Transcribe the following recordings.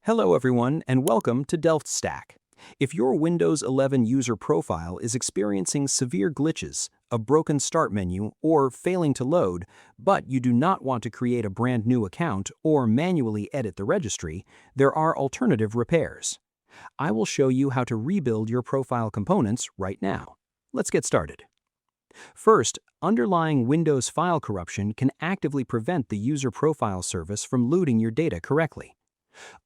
Hello everyone and welcome to DelftStack. If your Windows 11 user profile is experiencing severe glitches, a broken start menu, or failing to load, but you do not want to create a brand new account or manually edit the registry, there are alternative repairs. I will show you how to rebuild your profile components right now. Let's get started. First, underlying Windows file corruption can actively prevent the user profile service from loading your data correctly.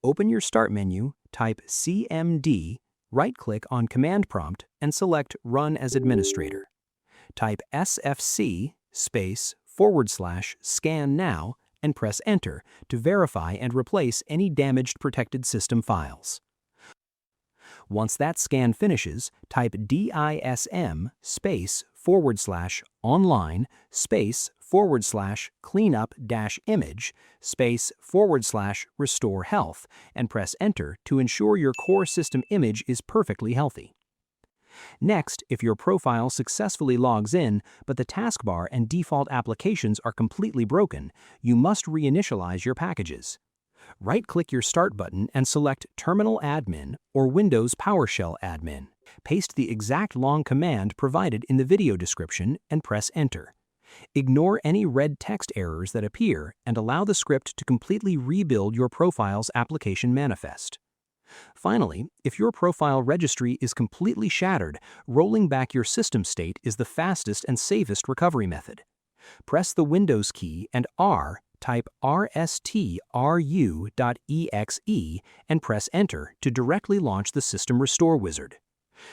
Open your Start menu, type CMD, right-click on Command Prompt, and select Run as Administrator. Type SFC /scan now and press Enter to verify and replace any damaged protected system files. Once that scan finishes, type DISM /online /cleanup-image /restore health and press Enter to ensure your core system image is perfectly healthy. Next, if your profile successfully logs in, but the taskbar and default applications are completely broken, you must reinitialize your packages. Right-click your Start button and select Terminal Admin or Windows PowerShell Admin. Paste the exact long command provided in the video description and press Enter. Ignore any red text errors that appear and allow the script to completely rebuild your profile's application manifest. Finally, if your profile registry is completely shattered, rolling back your system state is the fastest and safest recovery method. Press the Windows key and type rstrui.exe and press Enter to directly launch the System Restore Wizard.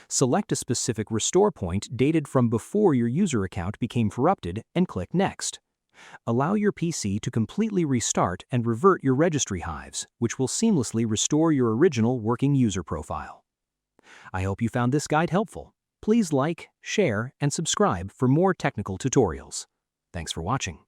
Select a specific restore point dated from before your user account became corrupted and click Next. Allow your PC to completely restart and revert your registry hives, which will seamlessly restore your original working user profile. I hope you found this guide helpful. Please like, share, and subscribe for more technical tutorials. Thanks for watching.